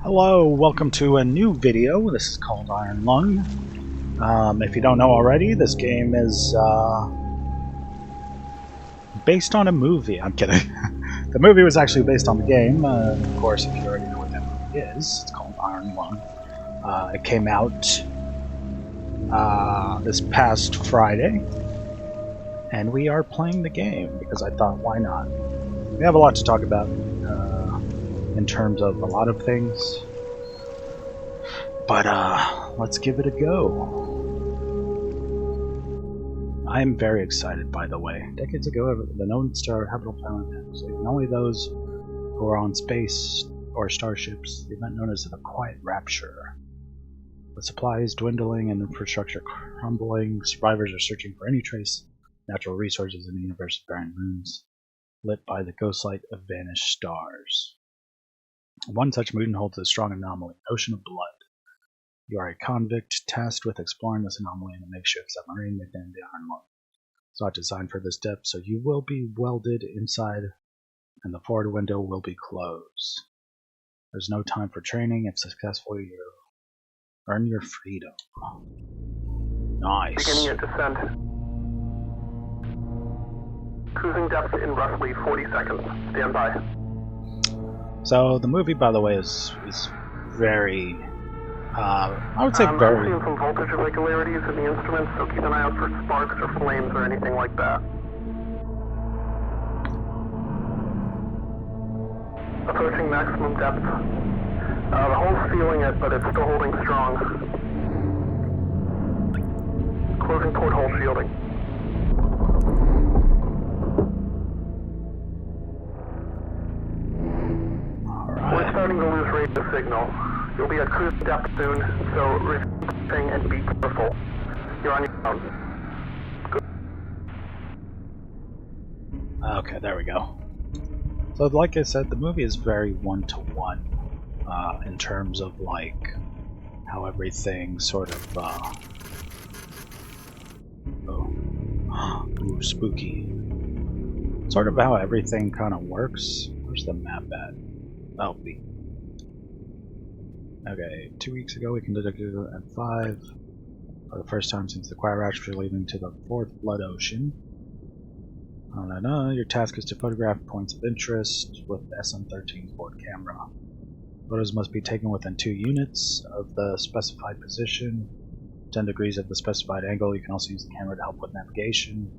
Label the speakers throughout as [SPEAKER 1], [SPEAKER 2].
[SPEAKER 1] Hello, welcome to a new video. This is called Iron Lung. If you don't know already, this game is based on a movie. I'm kidding. The movie was actually based on the game. Of course, if you already know what that movie is, it's called Iron Lung. It came out this past Friday, and we are playing the game because I thought, why not? We have a lot to talk about in terms of a lot of things, but let's give it a go. I'm very excited, by the way. Decades ago, the known star habitable planet was leaving only those who were on space or starships, the event known as the Quiet Rapture. With supplies dwindling and infrastructure crumbling, survivors are searching for any trace of natural resources in the universe's barren moons, lit by the ghostlight of vanished stars. One such moon holds a strong anomaly, an ocean of blood. You are a convict tasked with exploring this anomaly in a makeshift submarine nicknamed the Iron Lung. It's not designed for this depth, so you will be welded inside and the forward window will be closed. There's no time for training. If successful, you earn your freedom. Nice.
[SPEAKER 2] Beginning your descent. Cruising depth in roughly 40 seconds. Stand by.
[SPEAKER 1] So the movie, by the way, is very, I would say very...
[SPEAKER 2] I'm seeing some voltage irregularities in the instruments, so keep an eye out for sparks or flames or anything like that. Approaching maximum depth. The hull's feeling it, but it's still holding strong. Closing porthole shielding. We're starting to lose radio signal. You'll be at cruise depth soon, so resume and be careful. You're on your own. Good.
[SPEAKER 1] Okay, there we go. So like I said, the movie is very one-to-one in terms of like how everything sort of ooh, spooky. Sort of how everything kind of works. Where's the map at? Oh, B. Okay, 2 weeks ago we conducted at 5 for the first time since the Quiet Rapture leading to the 4th Blood Ocean. Your task is to photograph points of interest with the SM-13 forward camera. Photos must be taken within 2 units of the specified position, 10 degrees of the specified angle. You can also use the camera to help with navigation.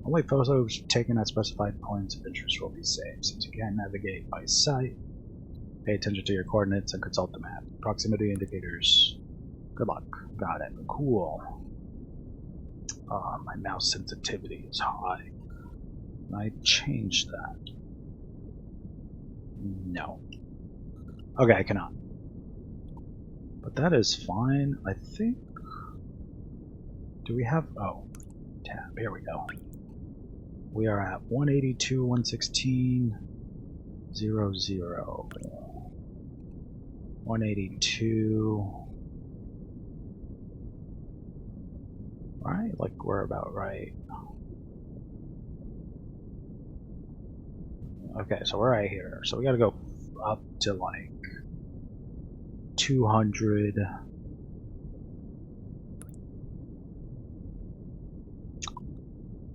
[SPEAKER 1] Only photos taken at specified points of interest will be saved. Since you can't navigate by sight, pay attention to your coordinates and consult the map. Proximity indicators. Good luck. Got it. Cool. My mouse sensitivity is high. Can I change that? No. Okay, I cannot. But that is fine. I think... Do we have... Oh. Tab. Here we go. We are at 182, 116, 00. 182. Right? Like we're about right. Okay, so we're right here. So we gotta go up to like 200.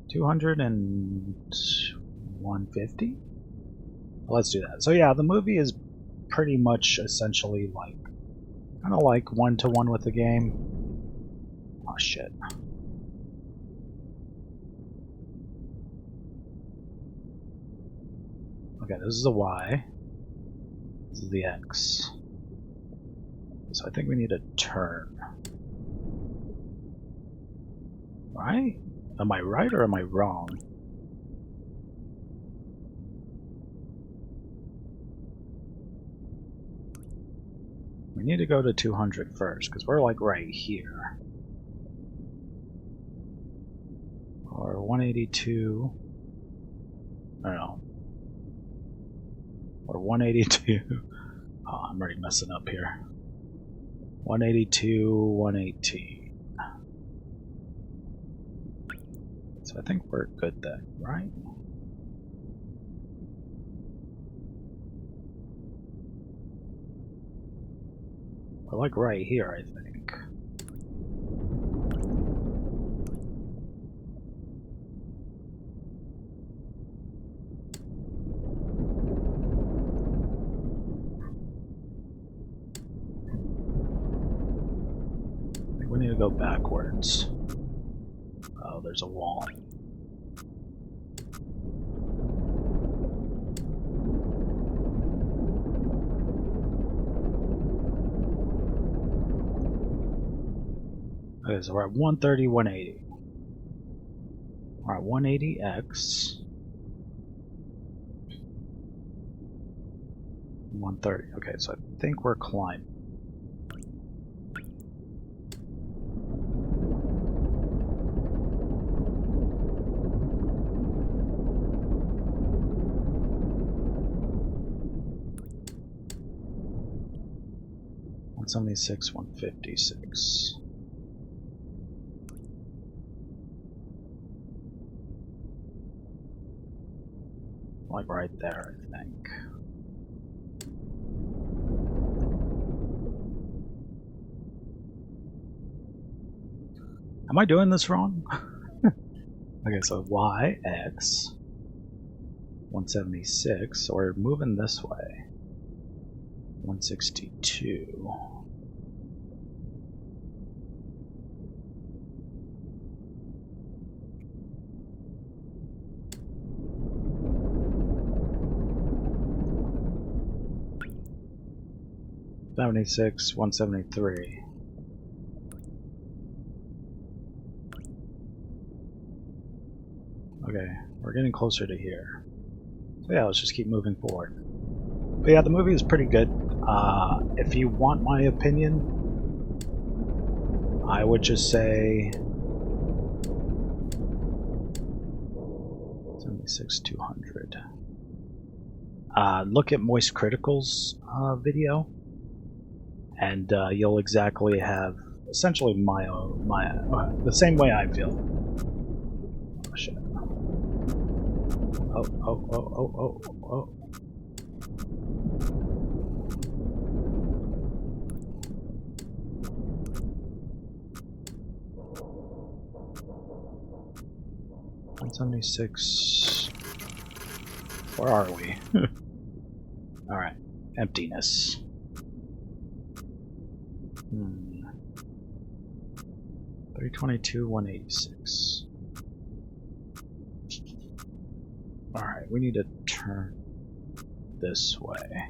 [SPEAKER 1] 200 and 150? Let's do that. So yeah, the movie is pretty much essentially like kind of like one-to-one with the game. Oh shit. Okay, this is the Y. This is the X. So I think we need to turn. Right? Am I right or am I wrong? We need to go to 200 first, because we're like right here. Or 182. I don't know. Or 182. Oh, I'm already messing up here. 182, 118. So I think we're good then, right? Like right here, I think. We need to go backwards. Oh, there's a wall. Okay, so we're at 130, 180. Alright, 180x. 130. Okay, so I think we're climbing. $176, $156. Like right there, I think. Am I doing this wrong? Okay, so y, x, 176, so we're moving this way. 162. $76, $173. Okay, we're getting closer to here. So yeah, let's just keep moving forward. But yeah, the movie is pretty good. If you want my opinion, I would just say 76, 200. Look at Moist Critical's video, and you'll exactly have essentially the same way I feel. Oh shit. Oh. $176. Where are we? Alright. Emptiness. 322, 186. Alright, we need to turn this way.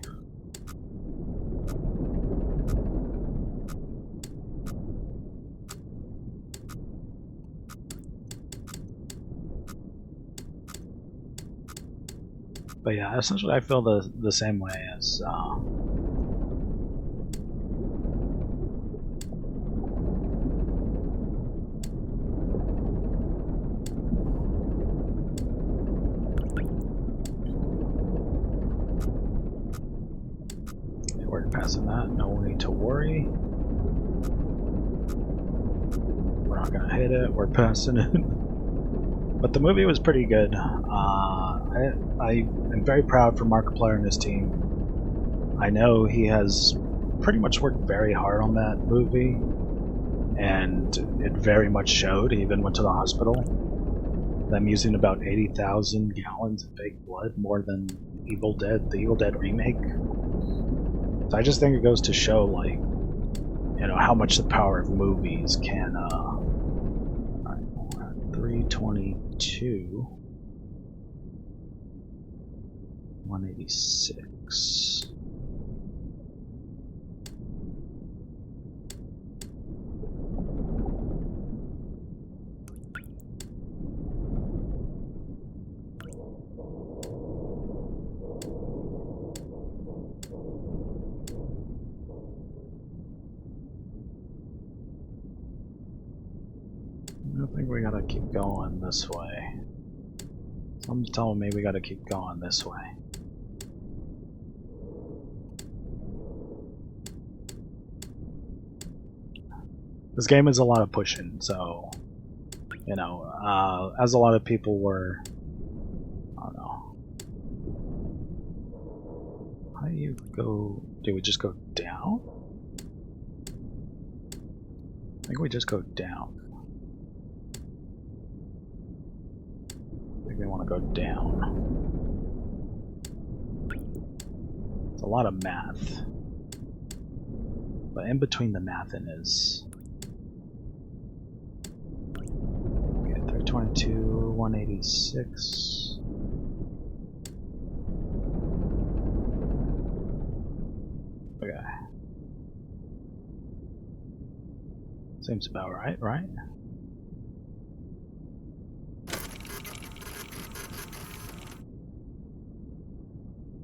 [SPEAKER 1] But yeah, essentially I feel the same way as we're passing that, no need to worry. We're not gonna hit it, we're passing it. But the movie was pretty good. I am very proud for Markiplier and his team. I know he has pretty much worked very hard on that movie, and it very much showed. He even went to the hospital. Them using about 80,000 gallons of fake blood, more than Evil Dead, the Evil Dead remake. So I just think it goes to show, like, you know, how much the power of movies can, alright, we're at 322. 186. I think we gotta keep going this way. Someone's telling me we gotta keep going this way. This game is a lot of pushing, so, you know, as a lot of people were, I don't know. How do you go, do we just go down? I think we just go down. I think we want to go down. It's a lot of math. But in between the mathin is... Okay, 322, 186... Okay. Seems about right, right?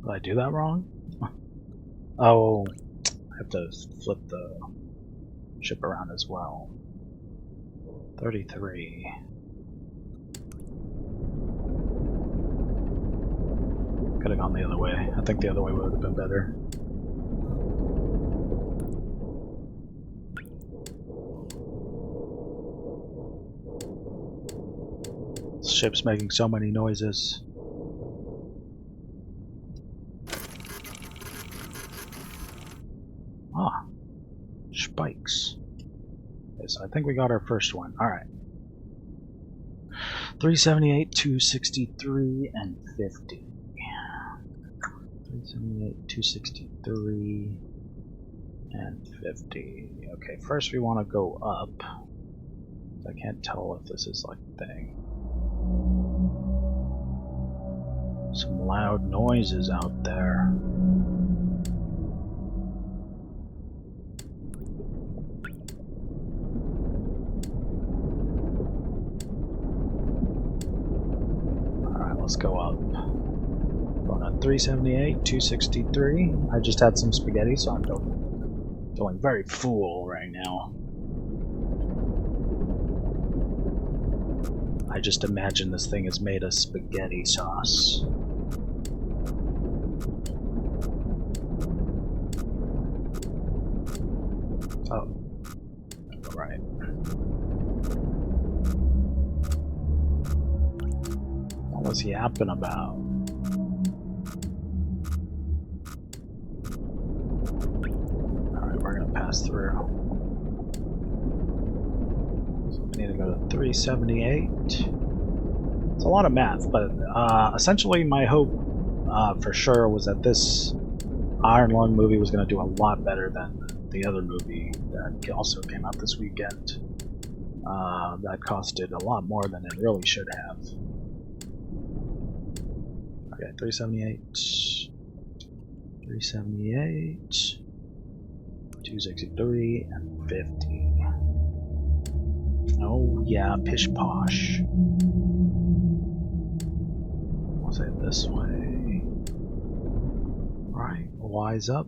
[SPEAKER 1] Did I do that wrong? Oh, I have to flip the ship around as well. 33. Could have gone the other way. I think the other way would have been better. This ship's making so many noises. Ah, spikes. Okay, so I think we got our first one. Alright. 378, 263, and 50. 378, 263, and 50. Okay, first we want to go up. I can't tell if this is like a thing. Some loud noises out there. Alright, let's go up. Going on 378, 263. I just had some spaghetti, so I'm feeling very full right now. I just imagine this thing is made of spaghetti sauce. Oh, right. What was he yapping about? Alright, we're gonna pass through. So we need to go to 378. It's a lot of math, but essentially my hope for sure was that this Iron Lung movie was going to do a lot better than the other movie that also came out this weekend. That costed a lot more than it really should have. Okay, 378, 378, 263, and 50. Oh yeah, pish posh. I'll say it this way. Right, wise up.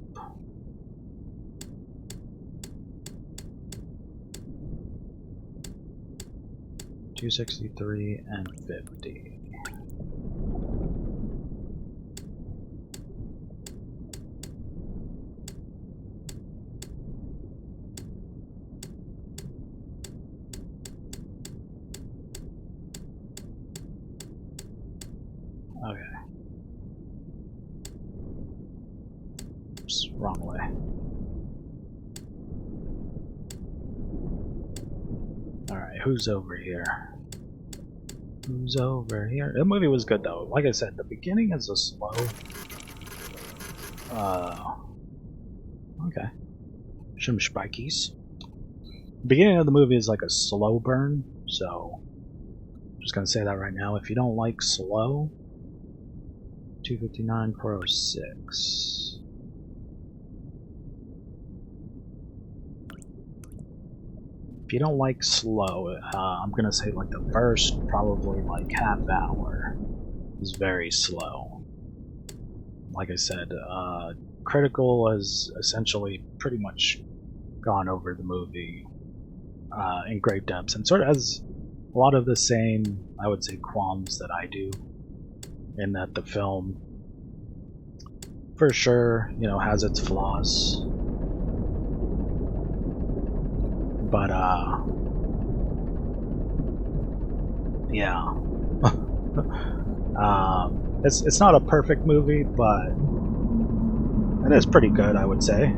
[SPEAKER 1] $263 and $50. Okay. Oops, wrong way. Alright, who's over here? Who's over here? The movie was good though. Like I said, the beginning is a slow. Okay. Some spikies. The beginning of the movie is like a slow burn, so I'm just gonna say that right now. If you don't like slow, 259, 406. If you don't like slow, I'm gonna say like the first probably like half hour is very slow. Like I said, Critical has essentially pretty much gone over the movie in great depths and sort of has a lot of the same, I would say, qualms that I do, in that the film for sure, you know, has its flaws. But yeah. It's not a perfect movie, but it is pretty good, I would say.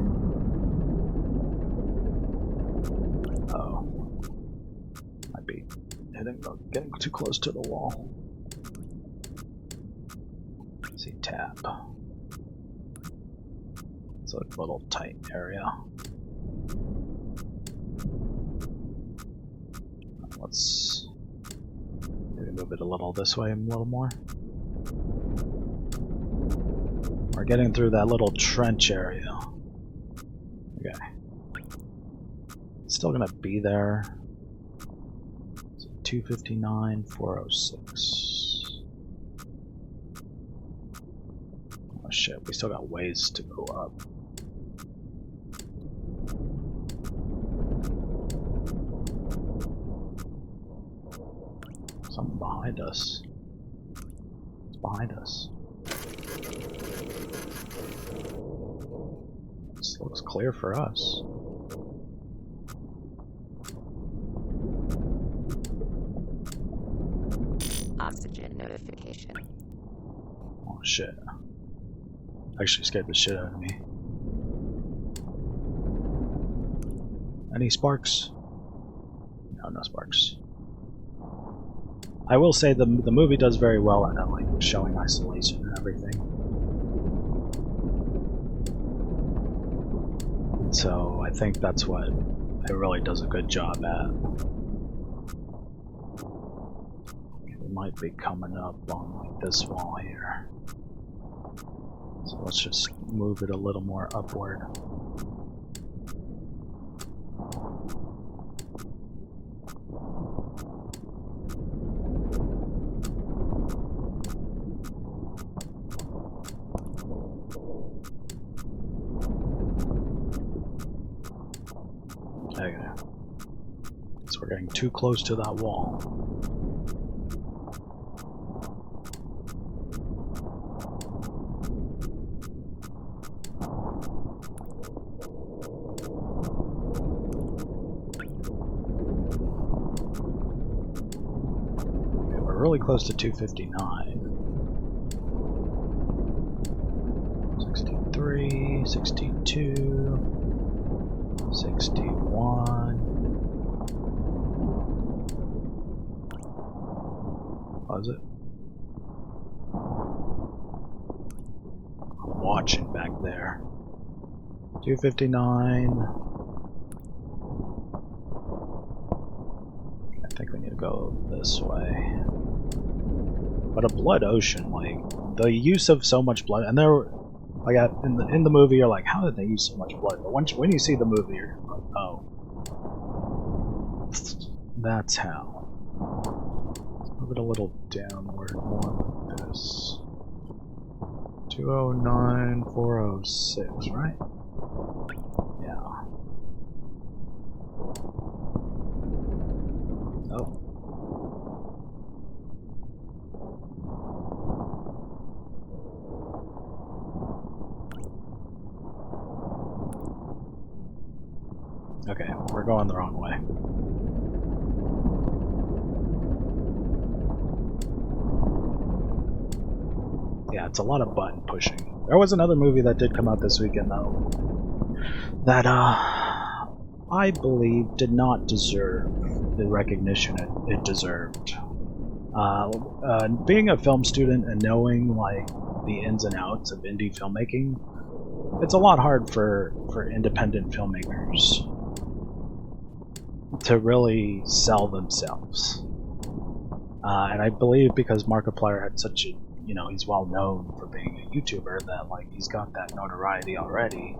[SPEAKER 1] Oh. getting too close to the wall. Let's see, tab. It's a little tight area. Let's maybe move it a little this way, a little more. We're getting through that little trench area. Okay. It's still gonna be there. So 259, 406. Oh shit, we still got ways to go up. Something behind us. It's behind us. This looks clear for us.
[SPEAKER 3] Oxygen notification.
[SPEAKER 1] Oh shit. Actually scared the shit out of me. Any sparks? No, no sparks. I will say the movie does very well at like showing isolation and everything. And so I think that's what it really does a good job at. It might be coming up on like this wall here. So let's just move it a little more upward. Okay. So we're getting too close to that wall. Okay, we're really close to 259. 63, 62. 61. Was it? I'm watching back there. 259. I think we need to go this way. But a blood ocean, like the use of so much blood, and there. Like in the movie, you're like, how did they use so much blood? But when you see the movie, you're like, oh, that's how. Let's move it a little downward, more like this. 209, 406, right? Yeah. Oh. Okay, we're going the wrong way. Yeah, it's a lot of button pushing. There was another movie that did come out this weekend, though, that, I believe did not deserve the recognition it deserved. Being a film student and knowing, like, the ins and outs of indie filmmaking, it's a lot hard for independent filmmakers to really sell themselves. And I believe because Markiplier had such a, you know, he's well known for being a YouTuber, that like he's got that notoriety already,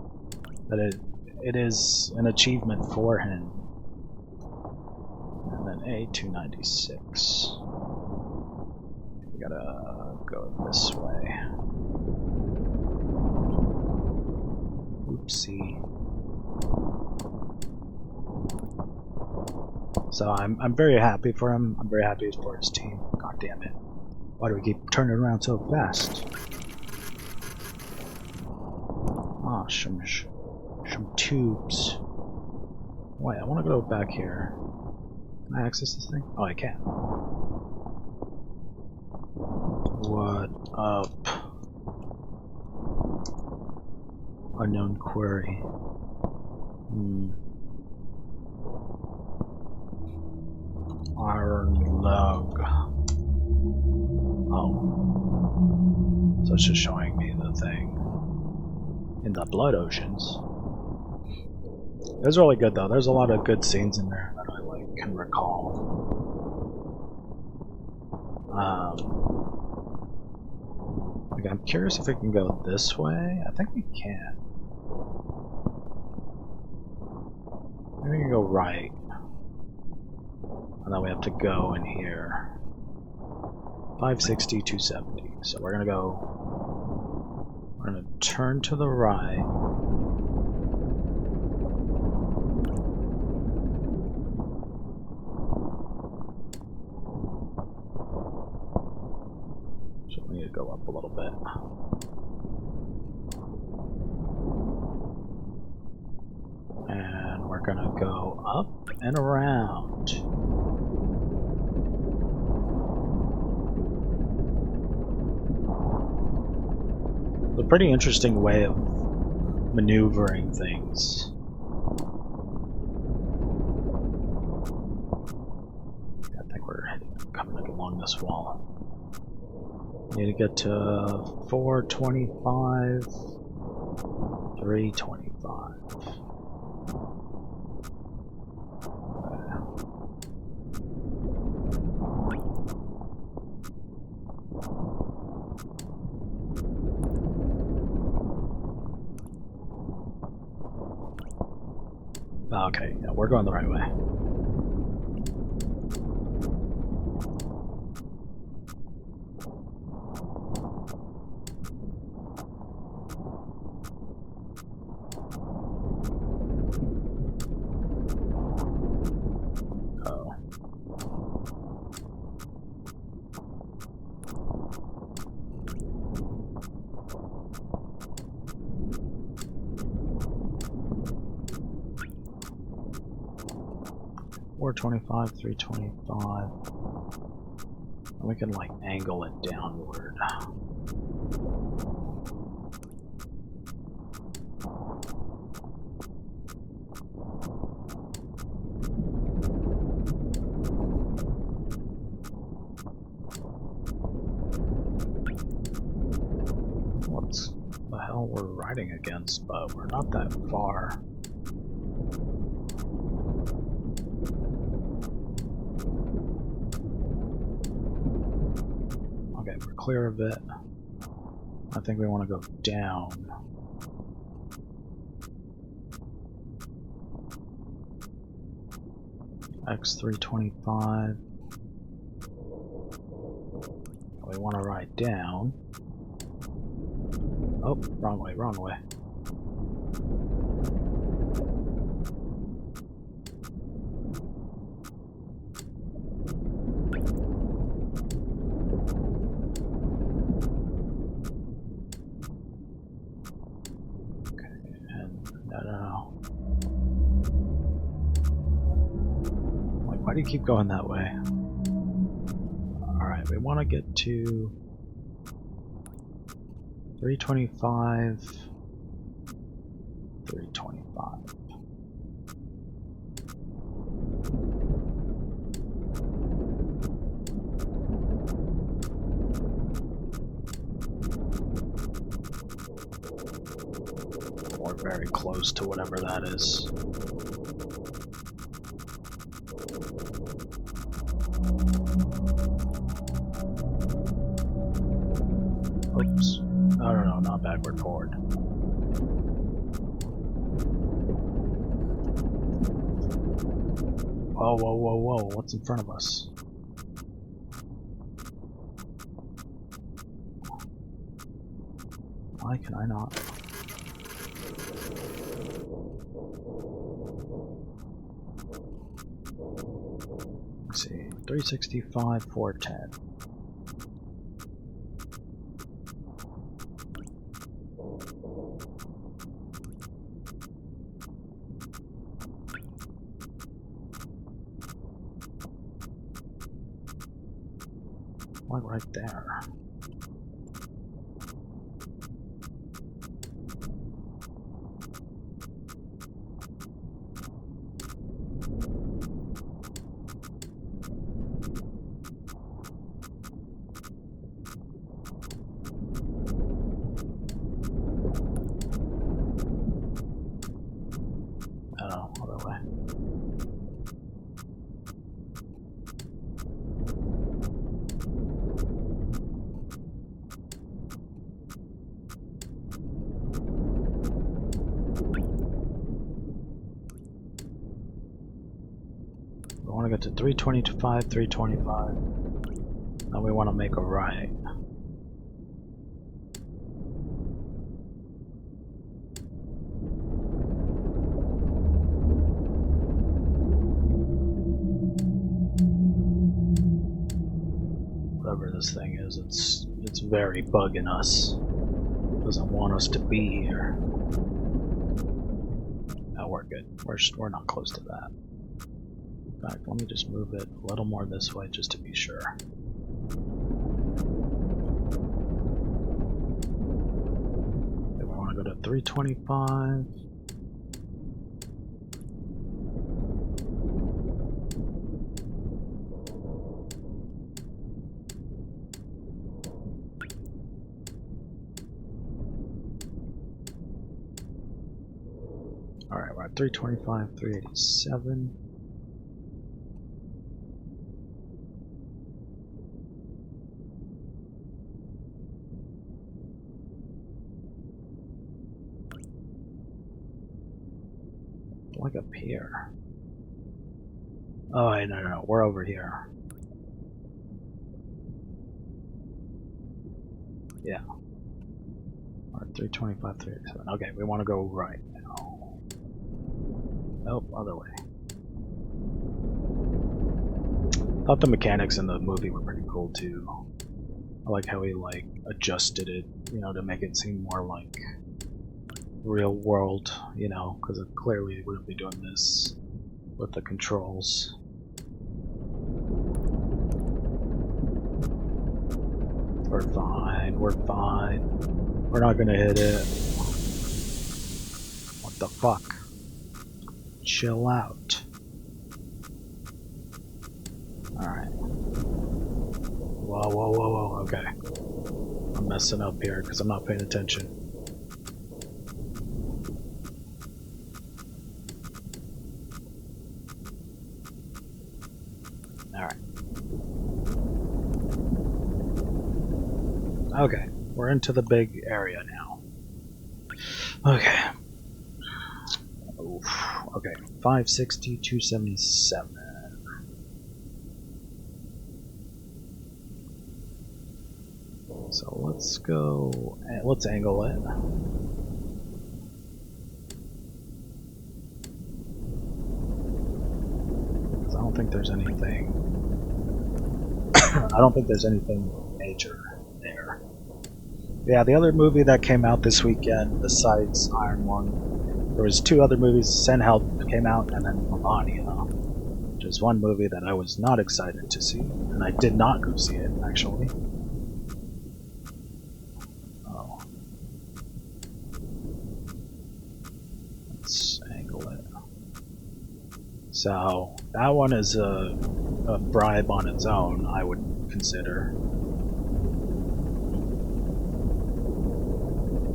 [SPEAKER 1] that it is an achievement for him. And then A296. We gotta go this way. Oopsie. So I'm very happy for him. I'm very happy for his team. God damn it. Why do we keep turning around so fast? Ah, some tubes. Wait, I want to go back here. Can I access this thing? Oh, I can. What up? Unknown query. Iron lung. Oh. So it's just showing me the thing in the blood oceans. It was really good though. There's a lot of good scenes in there that I can recall. I'm curious if we can go this way. I think we can. Maybe we can go right. And then we have to go in here. 560, 270. So we're gonna turn to the right. So we need to go up a little bit. And we're gonna go up and around. It's a pretty interesting way of maneuvering things. I think we're coming along this wall. Need to get to 425, 325. Okay, yeah, we're going the right way. Oh. 425, 325. And we can angle it downward. What the hell we're riding against, but we're not that far. We're clear of it. I think we want to go down. X325. We want to ride down. Oh, wrong way, wrong way. Why do you keep going that way? Alright, we want to get to 325, 325. We're very close to whatever that is. Oops. No, not backward, forward. Whoa, whoa, whoa, whoa, what's in front of us? Why can I not? Let's see, 365, 410. Right there. want to get to 325, 325. Now we want to make a right. Whatever this thing is, it's very bugging us. Doesn't want us to be here. No, we're good. We're not close to that. In fact, let me just move it a little more this way just to be sure. Okay, we want to go to 325. Alright, we're at 325, 387. Like up here. Oh, no, we're over here. Yeah. Alright, 325, 387. Okay, we want to go right now. Nope, other way. Thought the mechanics in the movie were pretty cool too. I like how he like adjusted it, you know, to make it seem more like real world, you know, because clearly he wouldn't be doing this with the controls. We're fine, we're fine. We're not gonna hit it. What the fuck? Chill out. Alright. Whoa, okay. I'm messing up here because I'm not paying attention. Alright. Okay, we're into the big area now. Okay. Oof. Okay, 560, 277. So let's go, let's angle it. Because I don't think there's anything, I don't think there's anything major there. Yeah, the other movie that came out this weekend, besides Iron Lung, there was two other movies. Sennheld came out, and then Melania, which is one movie that I was not excited to see, and I did not go see it, actually. Oh. Let's angle it. So, that one is a bribe on its own, I would consider.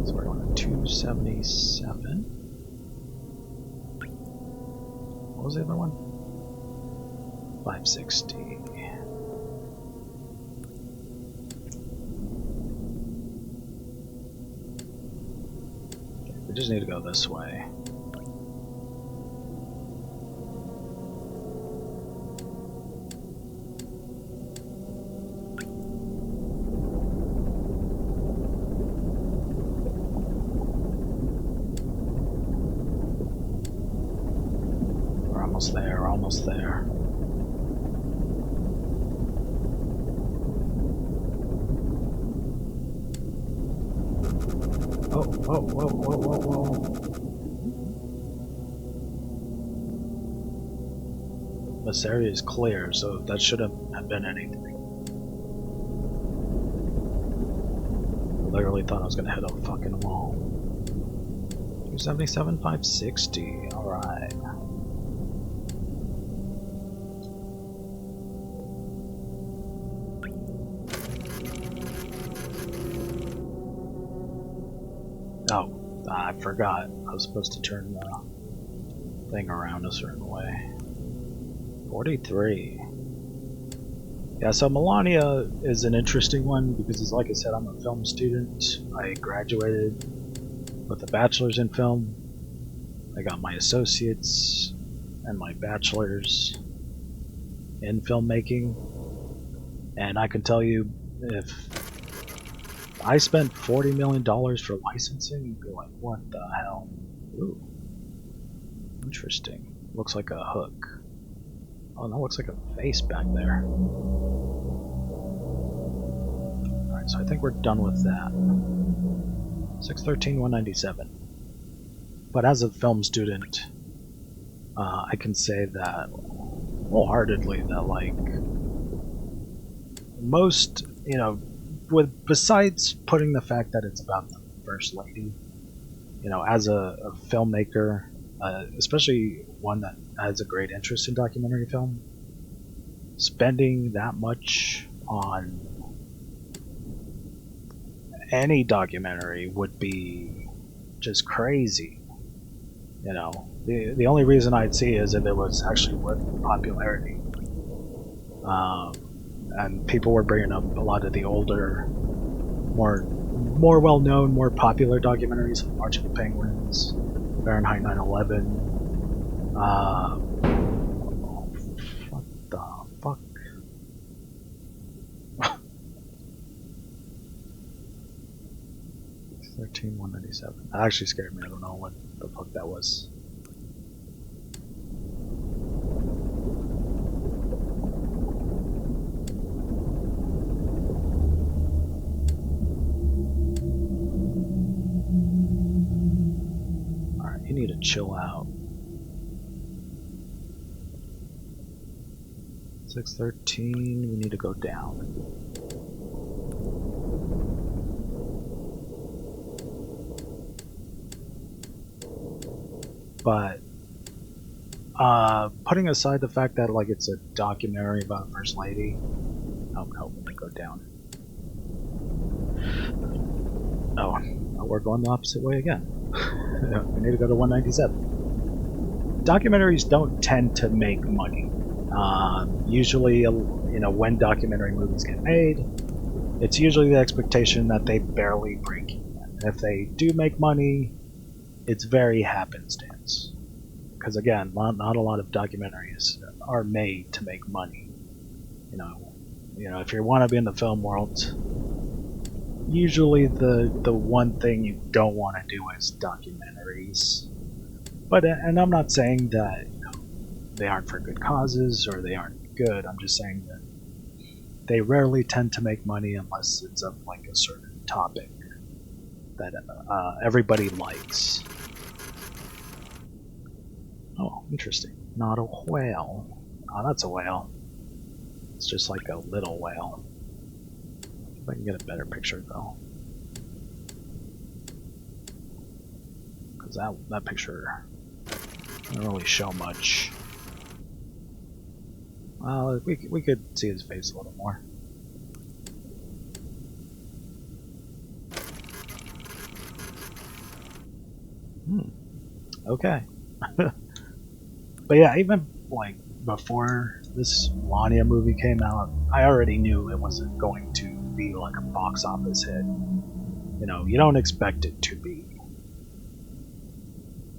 [SPEAKER 1] So we're going to 277. What was the other one? 560. Okay, we just need to go this way. We're almost there. Oh, whoa. This area is clear, so that shouldn't have been anything. I literally thought I was gonna hit a fucking wall. 277, 560, alright. Oh, I forgot. I was supposed to turn the thing around a certain way. 43. Yeah, so Melania is an interesting one because, like I said, I'm a film student. I graduated with a bachelor's in film. I got my associates and my bachelor's. in filmmaking, and I can tell you, if I spent $40 million for licensing, you'd be like, what the hell? Ooh. Interesting. Looks like a hook. Oh, no, looks like a face back there. Alright, so I think we're done with that. 613-197. But as a film student, I can say that wholeheartedly that, like, most, you know, besides putting the fact that it's about the First Lady, you know, as a filmmaker, especially one that has a great interest in documentary film, spending that much on any documentary would be just crazy. You know, the only reason I'd see is if it was actually worth the popularity. And people were bringing up a lot of the older, more well-known, more popular documentaries like March of the Penguins, Fahrenheit 9/11. What the fuck? $13,197. That actually scared me. I don't know what the fuck that was. Alright, you need to chill out. 613, we need to go down. But putting aside the fact that, like, it's a documentary about First Lady, oh, let me go down. Oh, we're going the opposite way again. We need to go to 197. Documentaries don't tend to make money. Usually, you know, when documentary movies get made, it's usually the expectation that they barely break even. If they do make money, it's very happenstance. Because again, not a lot of documentaries are made to make money. You know, if you want to be in the film world, usually the one thing you don't want to do is documentaries. But and I'm not saying that, you know, they aren't for good causes or they aren't good. I'm just saying that they rarely tend to make money unless it's of, like, a certain topic that everybody likes. Oh, interesting. Not a whale. Oh, that's a whale. It's just like a little whale. If I can get a better picture, though. Because that picture doesn't really show much. Well, we could see his face a little more. Okay. But yeah, even, like, before this Melania movie came out, I already knew it wasn't going to be like a box office hit. You know, you don't expect it to be.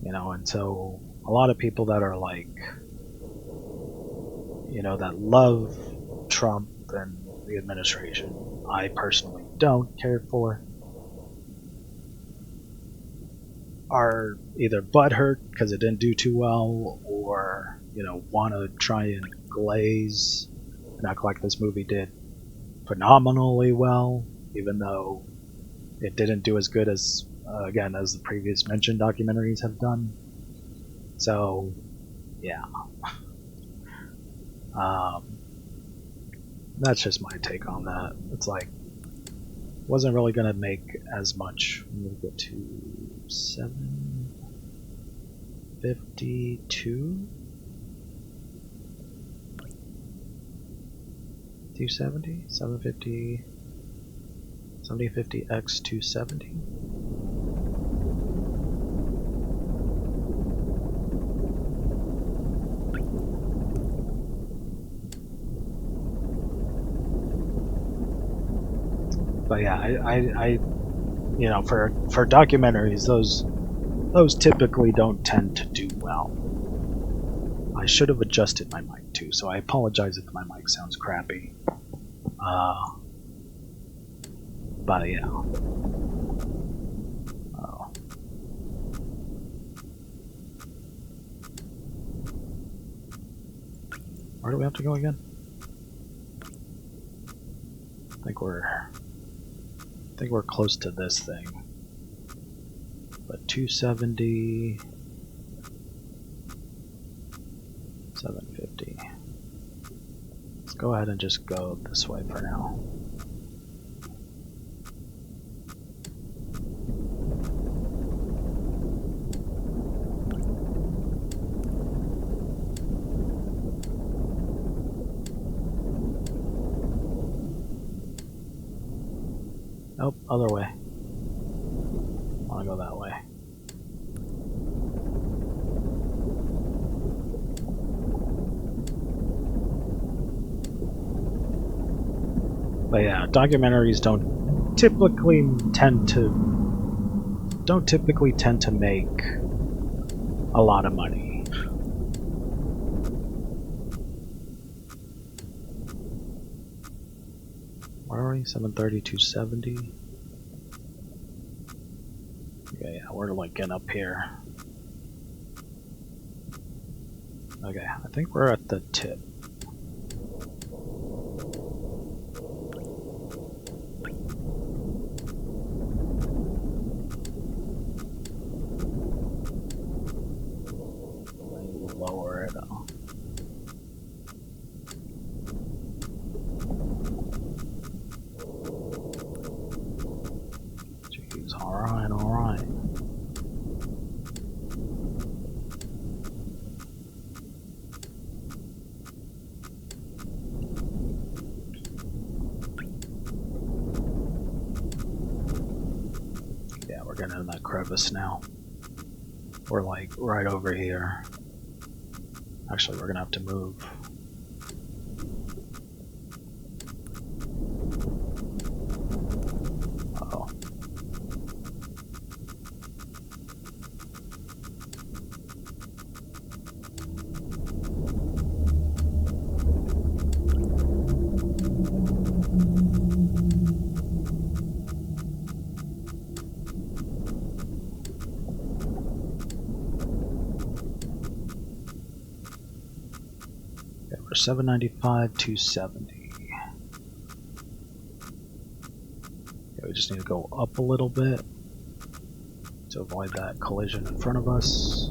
[SPEAKER 1] You know, and so a lot of people that are like, you know, that love Trump and the administration, I personally don't care for, are either butthurt because it didn't do too well, or, you know, want to try and glaze and act like this movie did phenomenally well, even though it didn't do as good as, again, as the previous mentioned documentaries have done. So, yeah. That's just my take on that. It's like, wasn't really gonna make as much. I'm gonna go to 752, 270, 750, 7050 x 270. But yeah, I you know, for documentaries, those typically don't tend to do well. I should have adjusted my mic too, so I apologize if my mic sounds crappy. But yeah. Oh. Where do we have to go again? I think we're close to this thing. But 270, 750. Let's go ahead and just go this way for now. Nope, other way. I want to go that way. But yeah, documentaries don't typically tend to make a lot of money. Where are we? 730, 270. Okay, yeah, we're like getting up here. Okay, I think we're at the tip. Lower it up. Jeez, alright, alright. Yeah, we're getting in that crevice now. We're like right over here. Actually, we're gonna have to move. Uh-oh. For 795, 270. Okay, we just need to go up a little bit to avoid that collision in front of us.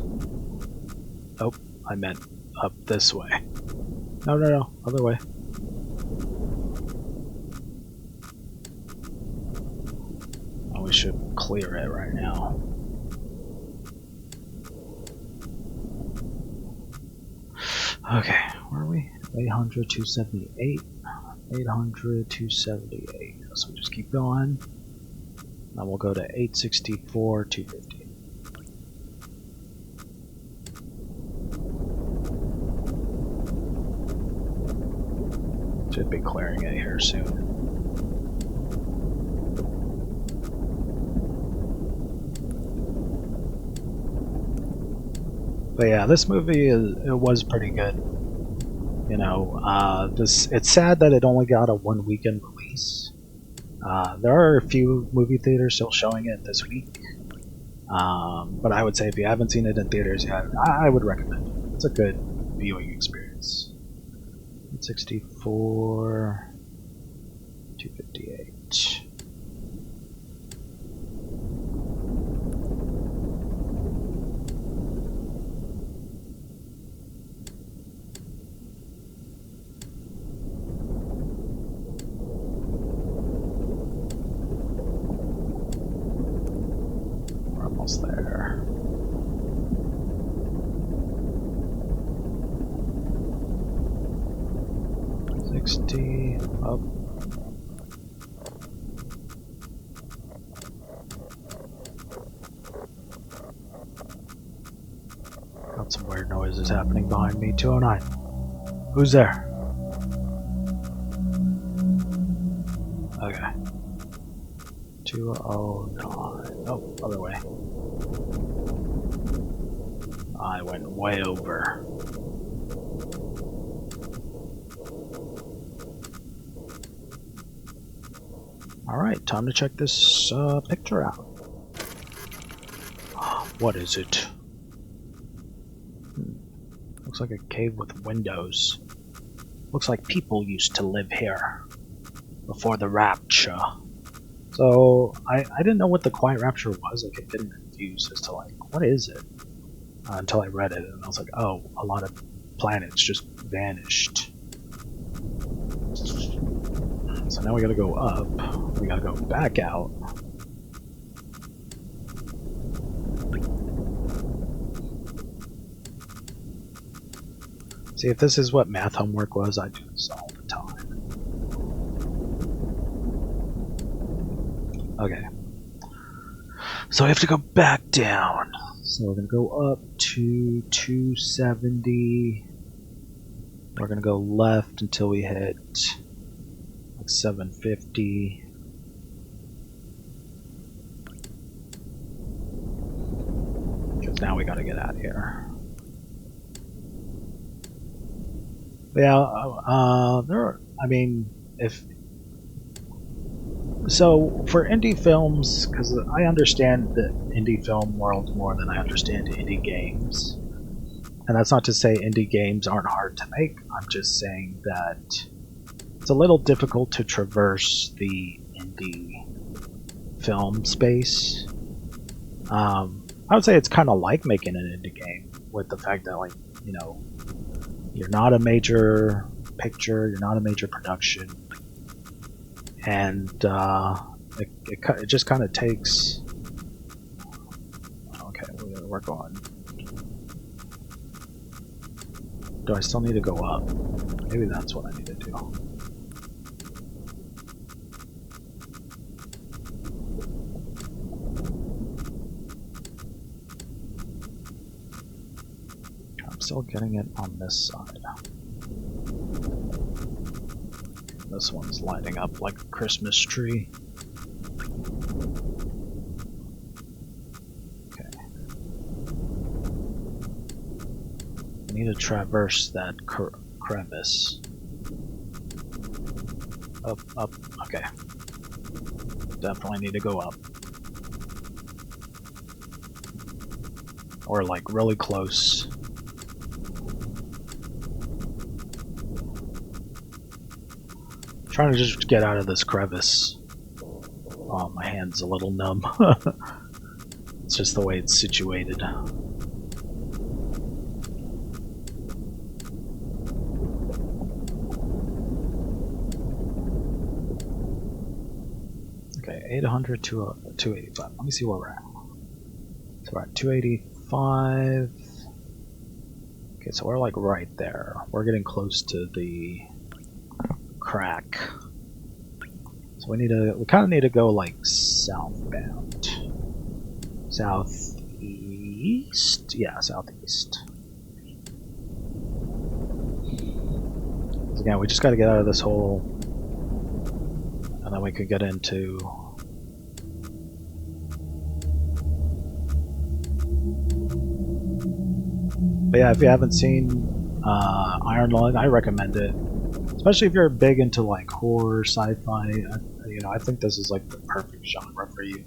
[SPEAKER 1] Oh, I meant up this way. No, no, no, other way. Oh, we should clear it right now. Okay, where are we? 800, 278. 800, 278. So we just keep going. Now we'll go to 864, 250. Should be clearing it here soon. But yeah, this movie was pretty good. You know, it's sad that it only got a 1 weekend release. There are a few movie theaters still showing it this week. But I would say if you haven't seen it in theaters yet, I would recommend it. It's a good viewing experience. 64, 258. There. $60 up. Got some weird noises happening behind me. 209. Who's there? Okay. 209. Oh, other way. I went way over. Alright, time to check this picture out. What is it? Looks like a cave with windows. Looks like people used to live here before the rapture. So, I didn't know what the Quiet Rapture was. I kept getting confused as to, like, what is it? Until I read it, and I was like, oh, a lot of planets just vanished. So now we gotta go up. We gotta go back out. See, if this is what math homework was, I do this all the time. Okay. So we have to go back down. So we're going to go up to 270. We're going to go left until we hit like 750. Because now we got to get out of here. Yeah, so for indie films, because I understand the indie film world more than I understand indie games, and that's not to say indie games aren't hard to make. I'm just saying that it's a little difficult to traverse the indie film space. I would say it's kind of like making an indie game, with the fact that, like, you know, you're not a major picture, you're not a major production, and it just kind of takes. Okay, we're going. Do I still need to go up? Maybe that's what I need to do. I'm still getting it on this side. This one's lighting up like a Christmas tree. Okay. I need to traverse that crevice. Up, okay. Definitely need to go up. Or like really close. Trying to just get out of this crevice. Oh, my hand's a little numb. It's just the way it's situated. Okay, 800 to 285. Let me see where we're at. So we're at 285. Okay, so we're like right there. We're getting close to the crack. So we kind of need to go like southbound. Southeast? Yeah, southeast. Again, we just got to get out of this hole, and then we could get into. But yeah, if you haven't seen Iron Lung, I recommend it. Especially if you're big into like horror, sci-fi, you know, I think this is like the perfect genre for you.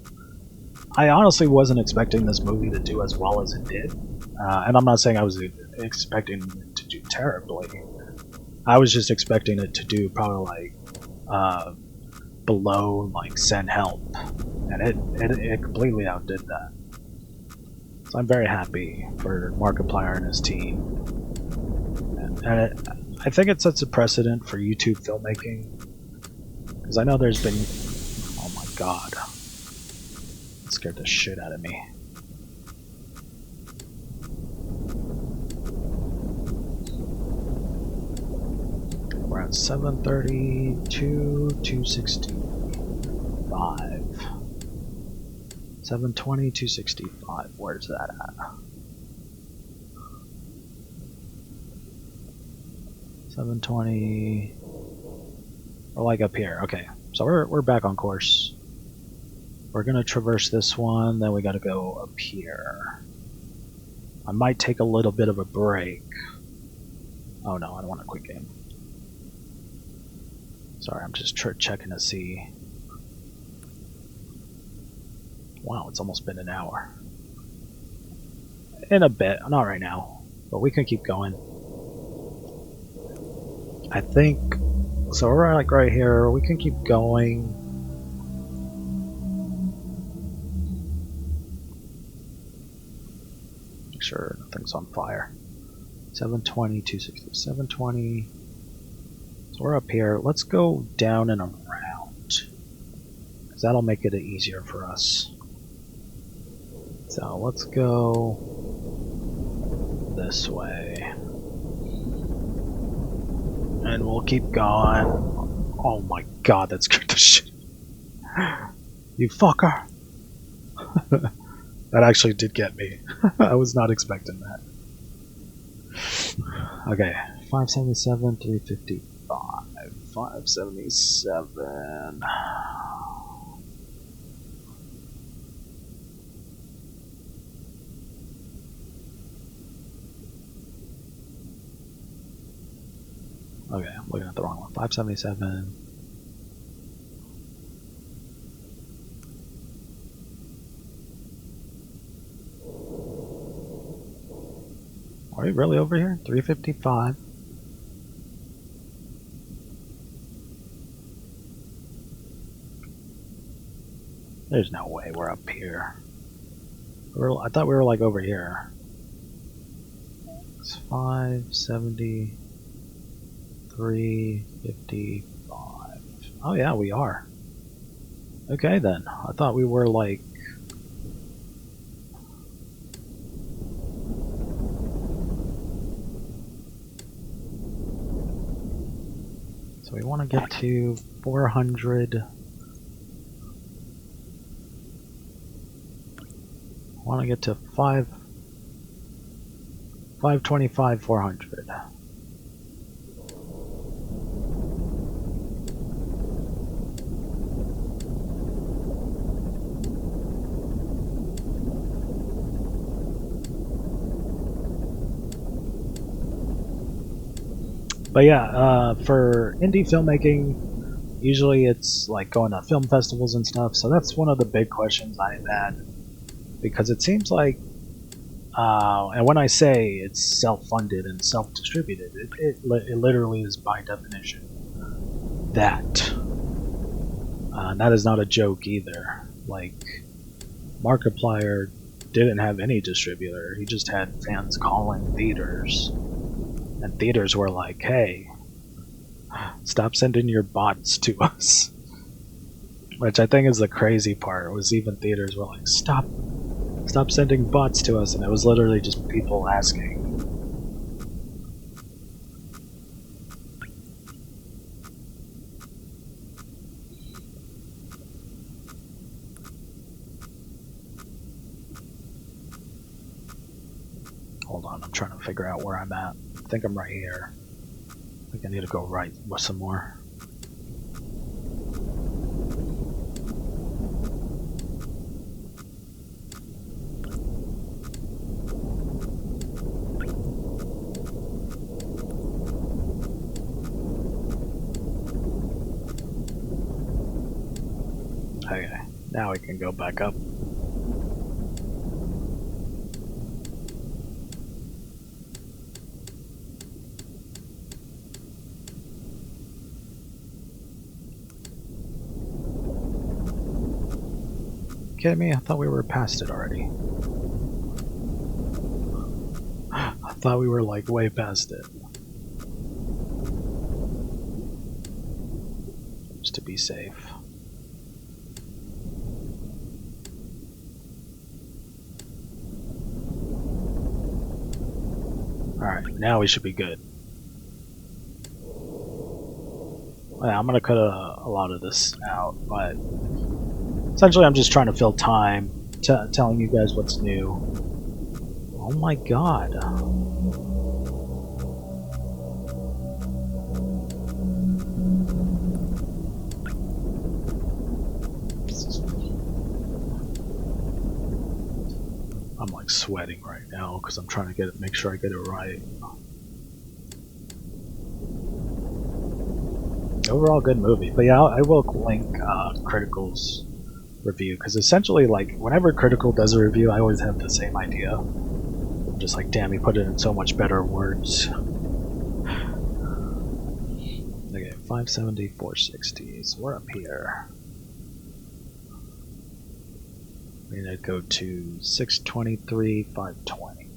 [SPEAKER 1] I honestly wasn't expecting this movie to do as well as it did, and I'm not saying I was expecting it to do terribly. I was just expecting it to do probably like below like Send Help, and it completely outdid that. So I'm very happy for Markiplier and his team, and I think it sets a precedent for YouTube filmmaking, because I know there's been. Oh my god. That scared the shit out of me. We're at 732, 265. 720, 265. Where's that at? 720. We're like up here. Okay, so we're back on course. We're gonna traverse this one, then we gotta go up here. I might take a little bit of a break. Oh no, I don't want to quit game. Sorry, I'm just checking to see Wow, it's almost been an hour. In a bit, not right now, but we can keep going. I think, so we're like right here, we can keep going. Make sure nothing's on fire. 720, 260, 720. So we're up here. Let's go down and around, because that'll make it easier for us. So let's go this way. And we'll keep going. Oh my god, that scared the shit. You fucker! That actually did get me. I was not expecting that. Okay, 577, 355, 577. Okay, I'm looking at the wrong one. 577. Are we really over here? 355. There's no way we're up here. I thought we were like over here. It's 570. 355. Oh yeah, we are. Okay then. I thought we were like... So we want to get to 400. I want to get to 525, 400. But yeah, for indie filmmaking, usually it's like going to film festivals and stuff, so that's one of the big questions I've had. Because it seems like, and when I say it's self-funded and self-distributed, it literally is by definition that. And that is not a joke either. Like, Markiplier didn't have any distributor, he just had fans calling theaters. And theaters were like, hey, stop sending your bots to us. Which I think is the crazy part, was even theaters were like, stop sending bots to us, and it was literally just people asking. Hold on, I'm trying to figure out where I'm at. I think I'm right here. I think I need to go right with some more. Okay, now we can go back up. Kidding me? I thought we were past it already. I thought we were like way past it. Just to be safe. Alright, now we should be good. Yeah, I'm gonna cut a lot of this out, but essentially I'm just trying to fill time, telling you guys what's new. Oh my god. I'm like sweating right now because I'm trying to make sure I get it right. Overall good movie, but yeah, I will link criticals review, because essentially, like, whenever Critical does a review, I always have the same idea. I'm just like, damn, he put it in so much better words. Okay, 570, 460, so we're up here. We're gonna go to 623, 520.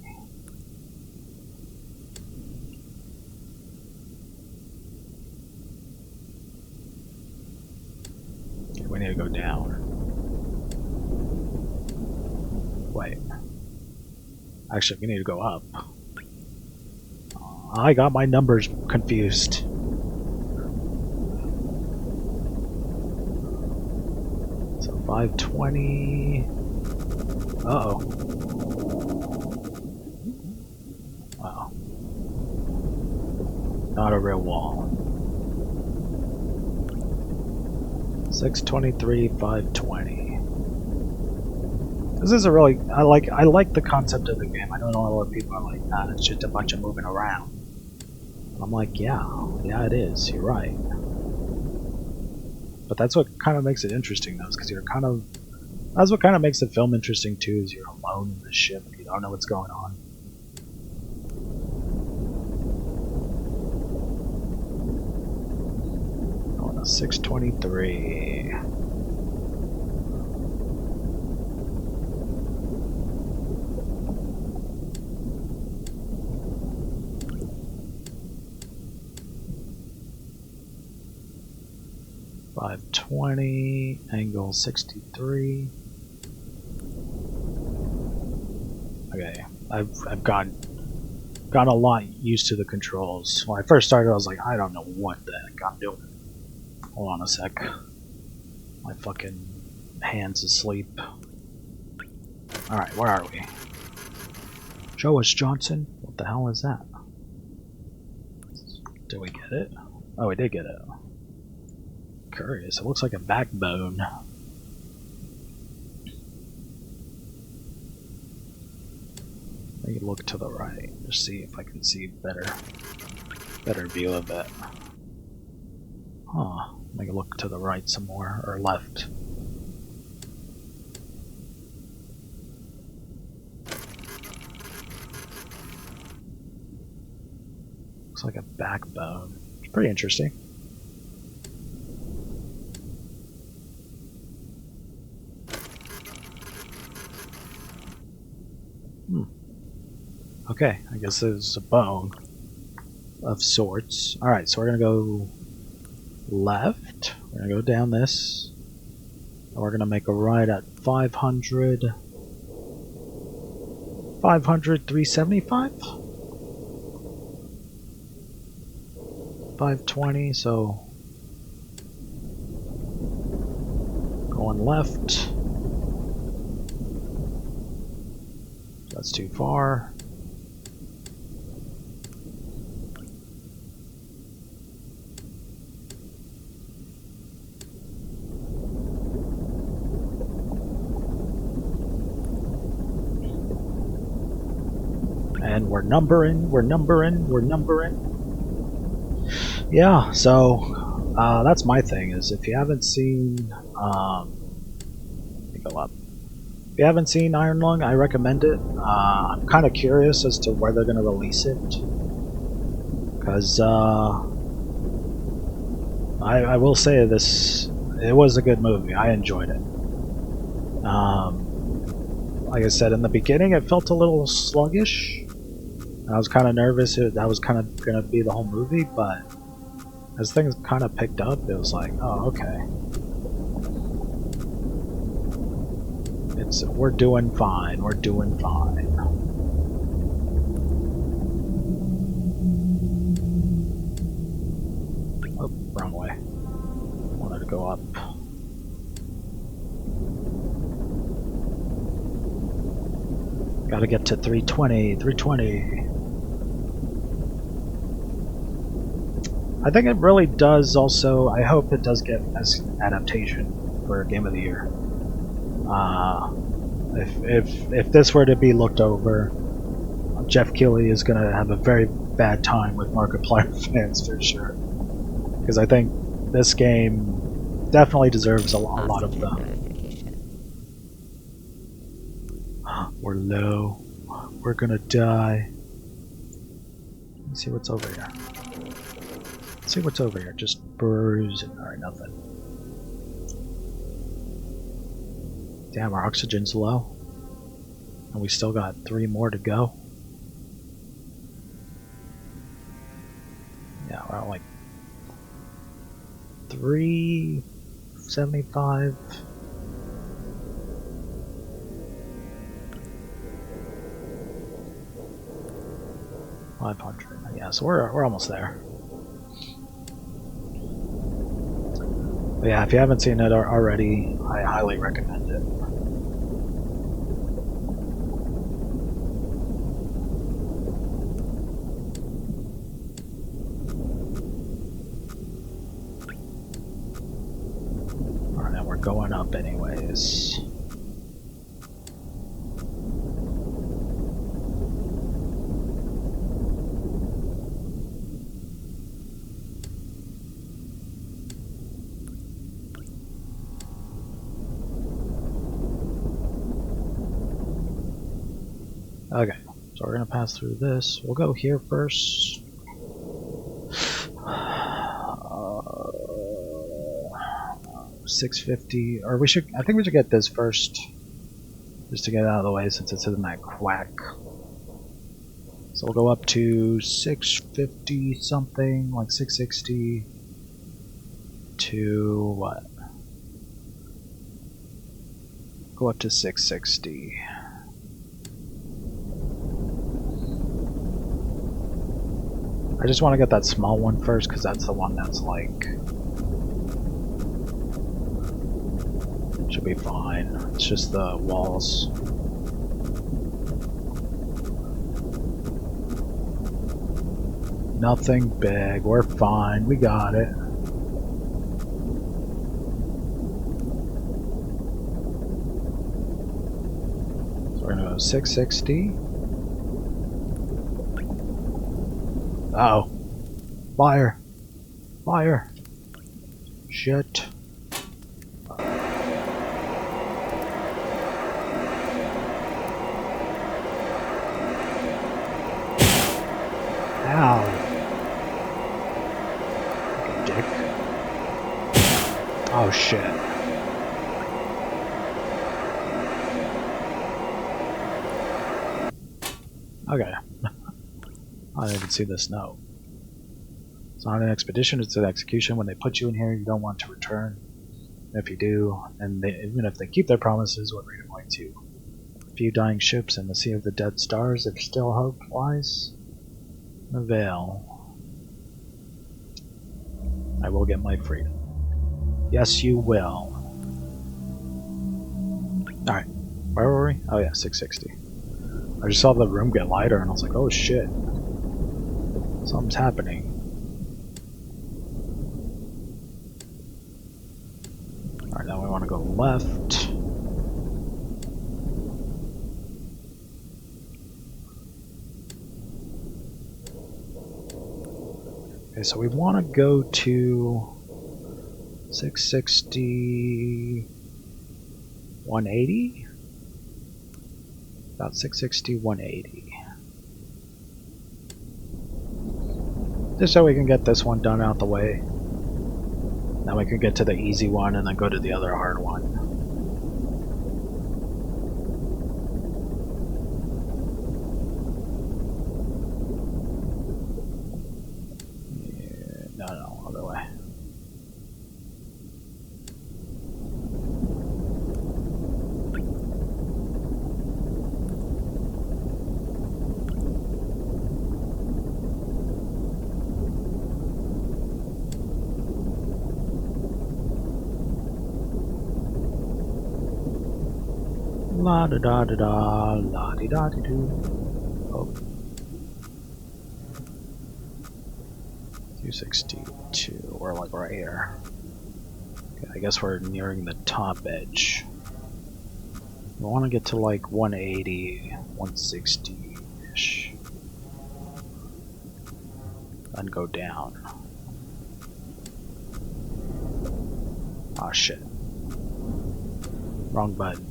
[SPEAKER 1] Okay, we need to go down. Wait. Actually, we need to go up. I got my numbers confused. So 520. Uh-oh. Wow. Not a real wall. 623, 520. This is a really I like the concept of the game. I don't know a lot of people are like, nah, it's just a bunch of moving around. I'm like, yeah, it is. You're right. But that's what kind of makes it interesting, though, because you're kind of. That's what kind of makes the film interesting too. Is you're alone in the ship. You don't know what's going on. Going to 623. .520, angle 63. Okay, I've gotten a lot used to the controls. When I first started, I was like, I don't know what the heck I'm doing. Hold on a sec. My fucking hand's asleep. Alright, where are we? Show us, Johnson. What the hell is that? Did we get it? Oh, we did get it. Curious. It looks like a backbone. Let me look to the right. Just see if I can see better view of it. Huh. Let me look to the right some more, or left. Looks like a backbone. It's pretty interesting. Okay, I guess there's a bone of sorts. Alright, so we're gonna go left. We're gonna go down this. And we're gonna make a right at 500. 375? 520, so going left. That's too far. And we're numbering. Yeah, so that's my thing, is if you haven't seen let me go up. If you haven't seen Iron Lung, I recommend it. I'm kind of curious as to where they're going to release it, because I will say it was a good movie. I enjoyed it. Like I said in the beginning, it felt a little sluggish. I was kind of nervous that was kind of going to be the whole movie, but as things kind of picked up, it was like, oh, okay. We're doing fine. We're doing fine. Oh, wrong way. Wanted to go up. Gotta get to 320. 320. I think it really does also. I hope it does get as adaptation for Game of the Year. If this were to be looked over, Jeff Keighley is going to have a very bad time with Markiplier fans for sure. Because I think this game definitely deserves a lot of the we're low. We're gonna die. Let's see what's over here. Let's see what's over here. Just bruising. Alright, nothing. Damn, our oxygen's low. And we still got 3 more to go. Yeah, we're at like 375. $500. Yeah, so we're almost there. But yeah, if you haven't seen it already, I highly recommend it. Alright, now we're going up anyways. Okay, so we're gonna pass through this. We'll go here first. 650, or I think we should get this first, just to get it out of the way since it's in that quack. So we'll go up to 650 something, like 660 to what? Go up to 660. I just want to get that small one first because that's the one that's like... should be fine. It's just the walls. Nothing big. We're fine. We got it. So we're gonna go 660. Uh-oh. Fire. Fire. Shit. Ow. Like a dick. Oh shit. Okay. I didn't even see this note. It's not an expedition, it's an execution. When they put you in here, you don't want to return. If you do, and even if they keep their promises, what are you going to? A few dying ships in the sea of the dead stars, if still hope lies. The veil. I will get my freedom. Yes, you will. Alright, where were we? Oh yeah, 660. I just saw the room get lighter and I was like, oh shit. Something's happening. Alright, now we want to go left. Okay, so we want to go to 660, 180? About 660, 180. Just so we can get this one done out the way. Then we can get to the easy one and then go to the other hard one. No, other way. La da da da da, la di da di do. Oh. 262, we're like right here. Okay, I guess we're nearing the top edge. We want to get to like 180, 160-ish. Then go down. Oh shit. Wrong button.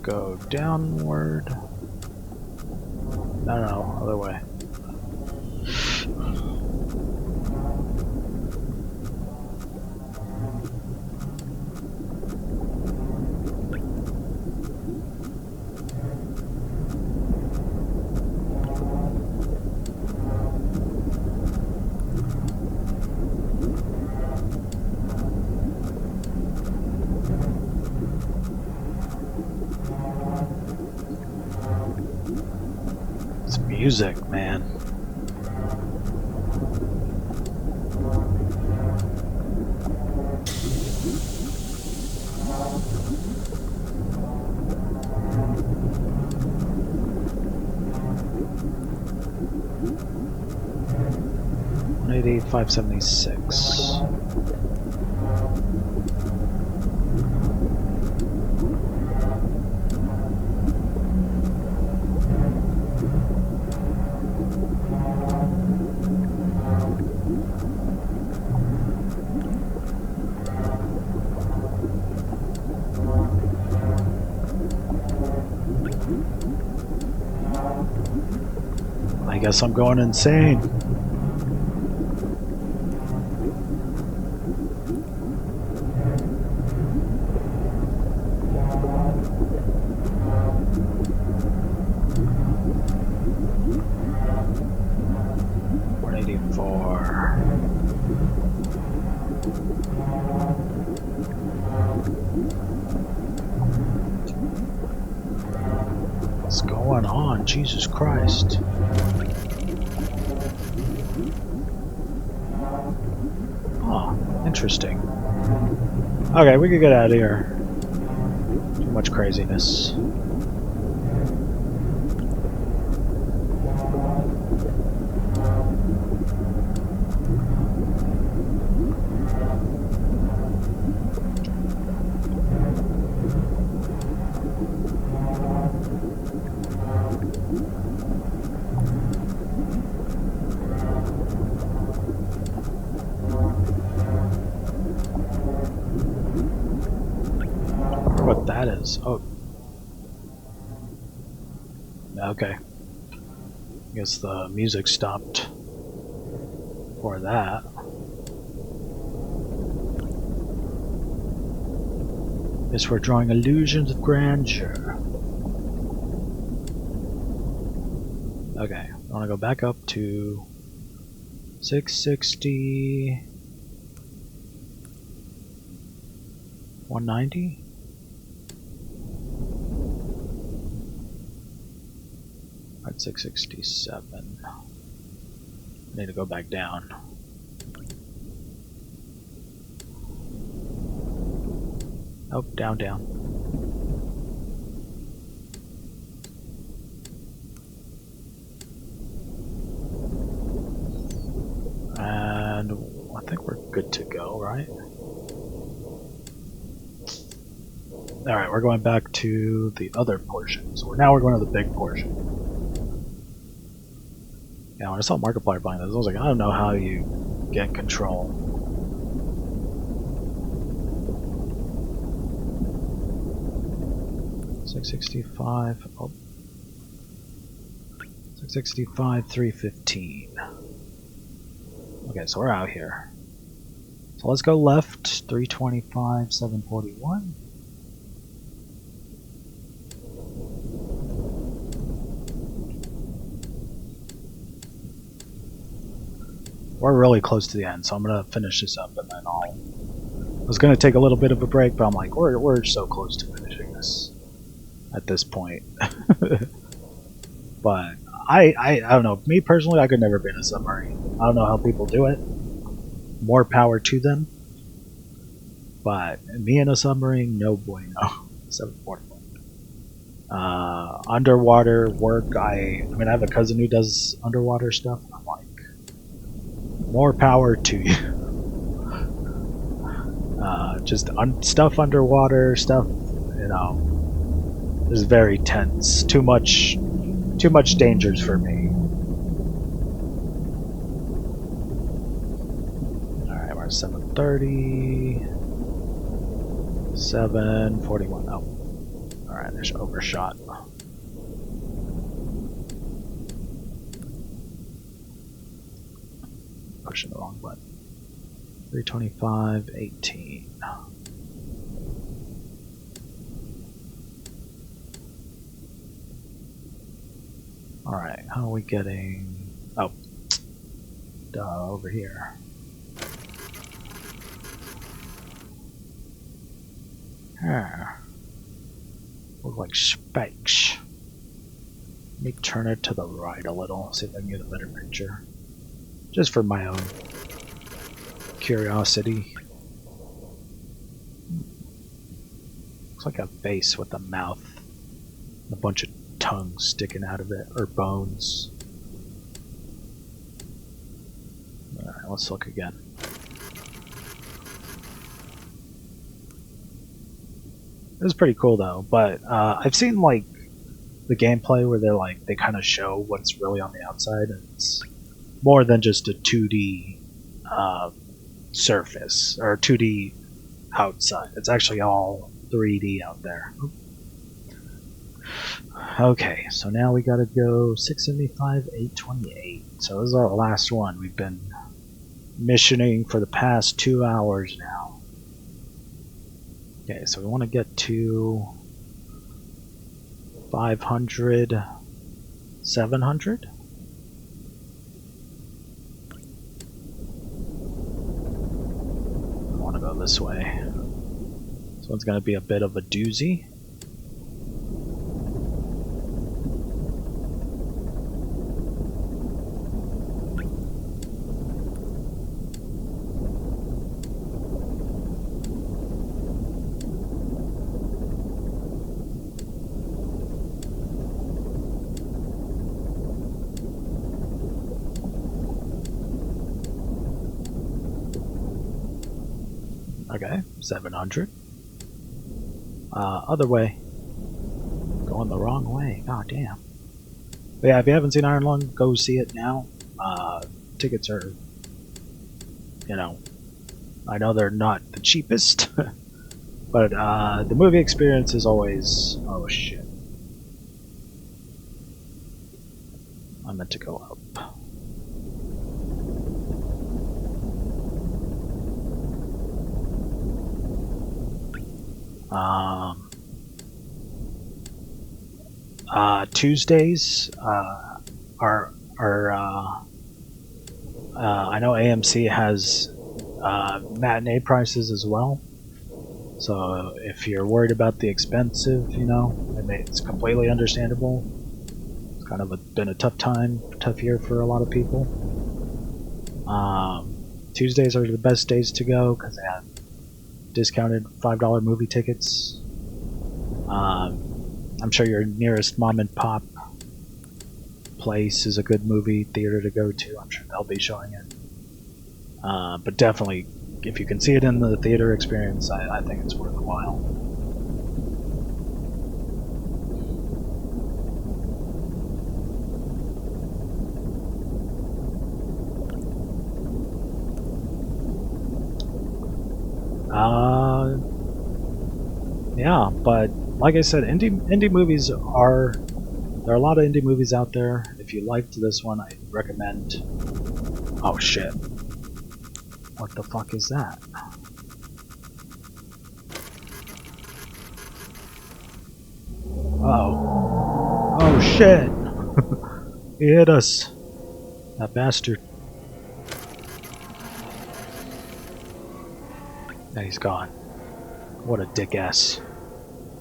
[SPEAKER 1] go downward. No, other way. Music, man. $188,576. I guess I'm going insane. What's going on? Jesus Christ. Oh, interesting. Okay, we can get out of here. Too much craziness. What that is? Oh. Okay. I guess the music stopped for that. Guess we're drawing illusions of grandeur. Okay, I want to go back up to 660, 190. At 667. I need to go back down. Oh, down, down. And I think we're good to go, right? Alright, we're going back to the other portion. So now we're going to the big portion. Yeah, when I saw Markiplier buying this, I was like, I don't know how you get control. $665. Oh. $665, $315. Okay, so we're out here. So let's go left. $325, $741. We're really close to the end, so I'm gonna finish this up and then I was gonna take a little bit of a break, but I'm like, we're so close to finishing this at this point. But I don't know. Me personally, I could never be in a submarine. I don't know how people do it. More power to them. But me in a submarine, no bueno. 741. Underwater work. I mean, I have a cousin who does underwater stuff. And I'm like, more power to you. Just stuff underwater, stuff, you know, is very tense. Too much dangers for me. Alright, we're at 730. 741. Oh. Alright, there's overshot. Pushing the wrong button. 325.18. Alright, how are we getting... Oh. Duh, over here. Look like spikes. Let me turn it to the right a little, see if I can get a better picture. Just for my own curiosity. Looks like a face with a mouth. A bunch of tongue sticking out of it, or bones. Alright, let's look again. It was pretty cool though, but I've seen like the gameplay where they kind of show what's really on the outside, and it's more than just a 2D surface or 2D outside. It's actually all 3D out there. Okay, so now we gotta go 675, 828. So this is our last one. We've been missioning for the past 2 hours now. Okay, so we want to get to 500, 700? I want to go this way. This one's going to be a bit of a doozy. Okay, 700. Other way. Going the wrong way. God damn. But yeah, if you haven't seen Iron Lung, go see it now. Tickets are, you know, I know they're not the cheapest, but the movie experience is always... Oh shit. I meant to go up. Tuesdays are I know AMC has matinee prices as well. So if you're worried about the expensive, you know, it's completely understandable. It's kind of been a tough year for a lot of people. Tuesdays are the best days to go because they have discounted $5 movie tickets. I'm sure your nearest mom and pop place is a good movie theater to go to. I'm sure they'll be showing it. But definitely, if you can see it in the theater experience, I think it's worthwhile. Yeah, but like I said, indie movies there are a lot of indie movies out there. If you liked this one, I recommend. Oh shit! What the fuck is that? Oh! Oh shit! He hit us. That bastard. Now he's gone. What a dick ass.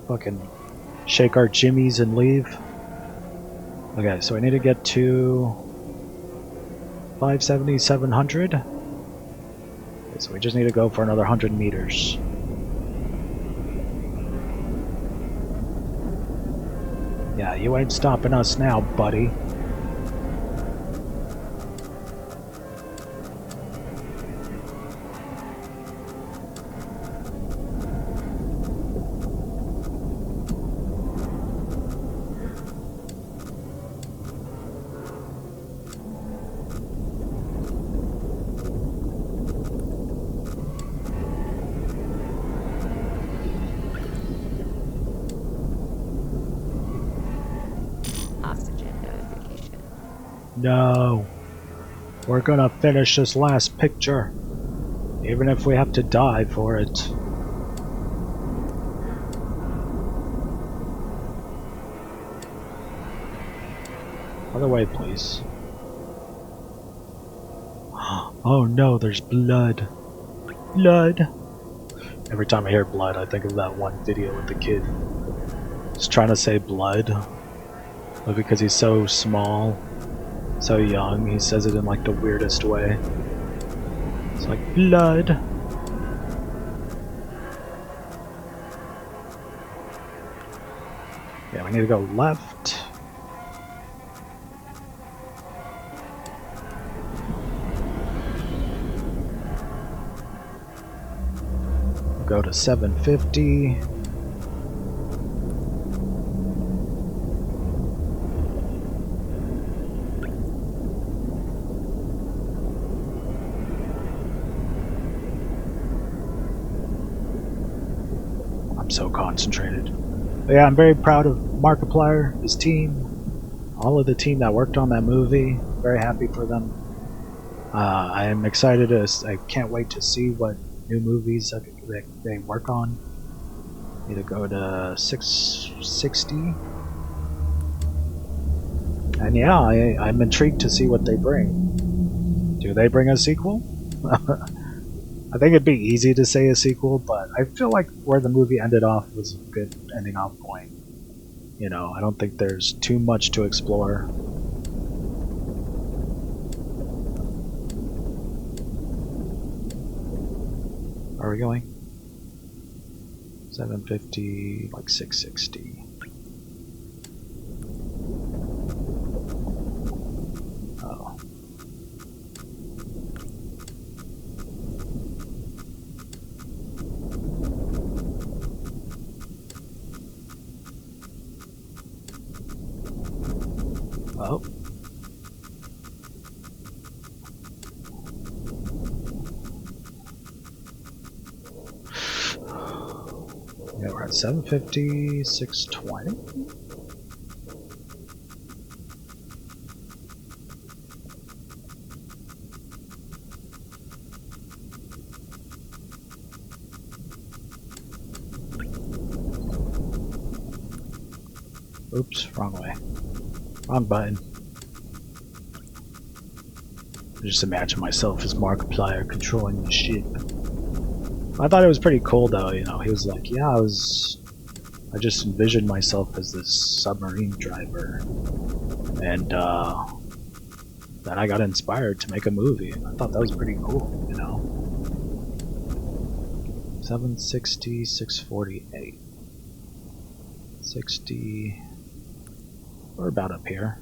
[SPEAKER 1] Fucking shake our jimmies and leave. Okay, so I need to get to 570, 700. Okay, so we just need to go for another 100 meters. Yeah, you ain't stopping us now, buddy. No. We're gonna finish this last picture. Even if we have to die for it. Other way, please. Oh no, there's blood. Blood! Every time I hear blood, I think of that one video with the kid. Just trying to say blood. But because he's so small, so young, he says it in like the weirdest way. It's like, blood! Yeah, we need to go left. Go to 750. I'm so concentrated. But yeah, I'm very proud of Markiplier, his team, all of the team that worked on that movie. Very happy for them. I am excited I can't wait to see what new movies that they work on. Need to go to 660. And yeah, I'm intrigued to see what they bring. Do they bring a sequel? I think it'd be easy to say a sequel, but I feel like where the movie ended off was a good ending off point. You know, I don't think there's too much to explore. Where are we going? 750, like 660. Oh. Oh. Yeah, we're at 750, 620. Oops, wrong way. Wrong button. I just imagine myself as Markiplier controlling the ship. I thought it was pretty cool though, you know, he was like, yeah, I just envisioned myself as this submarine driver. And then I got inspired to make a movie, and I thought that was pretty cool, you know. 760, 648. 60. We're about up here.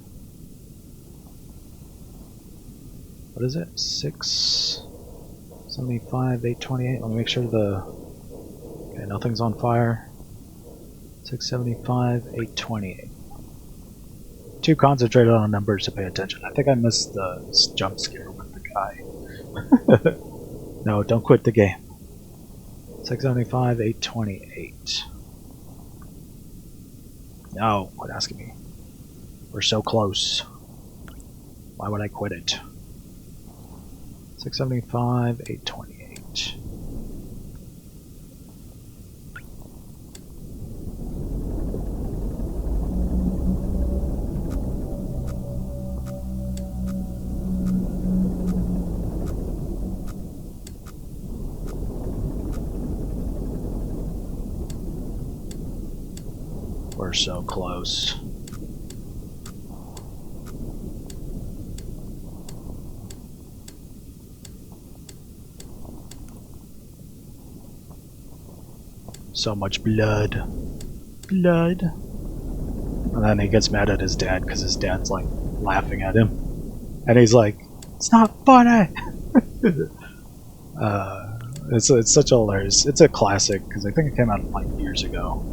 [SPEAKER 1] What is it? 675, 828. Let me make sure okay, nothing's on fire. 675, 828. Too concentrated on numbers to pay attention. I think I missed the jump scare with the guy. No, don't quit the game. 675, 828. No, quit asking me. We're so close. Why would I quit it? 675, 828. We're so close. So much blood. Blood. And then he gets mad at his dad because his dad's like laughing at him. And he's like, it's not funny! It's such a hilarious. It's a classic because I think it came out like years ago.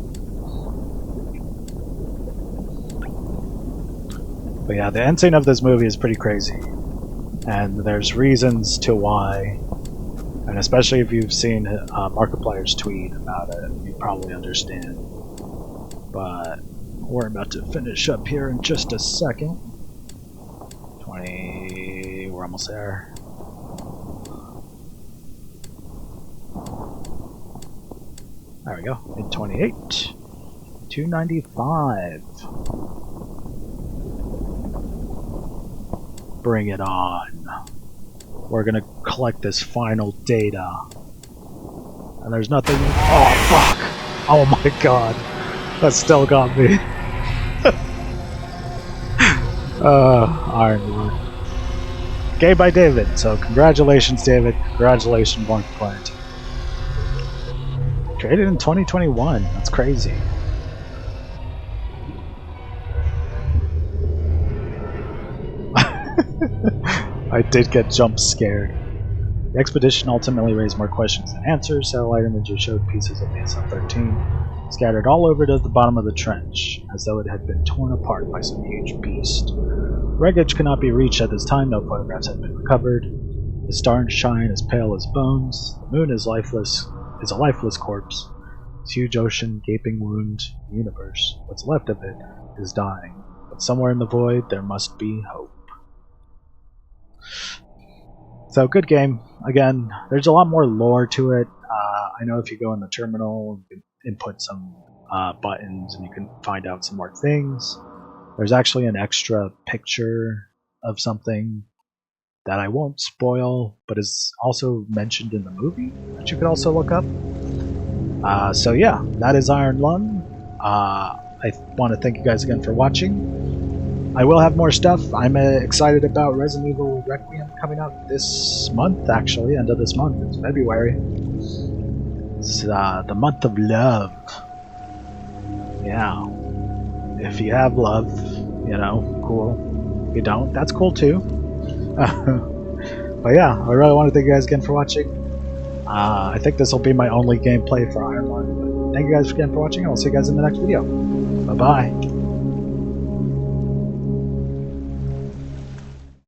[SPEAKER 1] But yeah, the end scene of this movie is pretty crazy. And there's reasons to why. And especially if you've seen Markiplier's tweet about it, you probably understand. But we're about to finish up here in just a second. 20. We're almost there. There we go. 828. 295. Bring it on. We're gonna collect this final data. And there's nothing. Oh, fuck! Oh my god. That still got me. Iron Lord. Game by David. So, congratulations, David. Congratulations, Blank Planet. Created in 2021. That's crazy. I did get jump scared. The expedition ultimately raised more questions than answers. Satellite images showed pieces of the SF-13 scattered all over to the bottom of the trench, as though it had been torn apart by some huge beast. Wreckage cannot be reached at this time. No photographs have been recovered. The stars shine as pale as bones. The moon is lifeless. Is a lifeless corpse. This huge ocean, gaping wound, the universe. What's left of it is dying. But somewhere in the void, there must be hope. So, good game. Again, there's a lot more lore to it. I know if you go in the terminal, you can input some buttons and you can find out some more things. There's actually an extra picture of something that I won't spoil, but is also mentioned in the movie that you could also look up. So yeah, that is Iron Lung. I want to thank you guys again for watching. I will have more stuff. I'm excited about Resident Evil Requiem coming out this month, actually, end of this month. It's February. It's the month of love. Yeah. If you have love, you know, cool. If you don't, that's cool too. But yeah, I really want to thank you guys again for watching. I think this will be my only gameplay for Iron Lung. Thank you guys again for watching, and I'll see you guys in the next video. Bye-bye.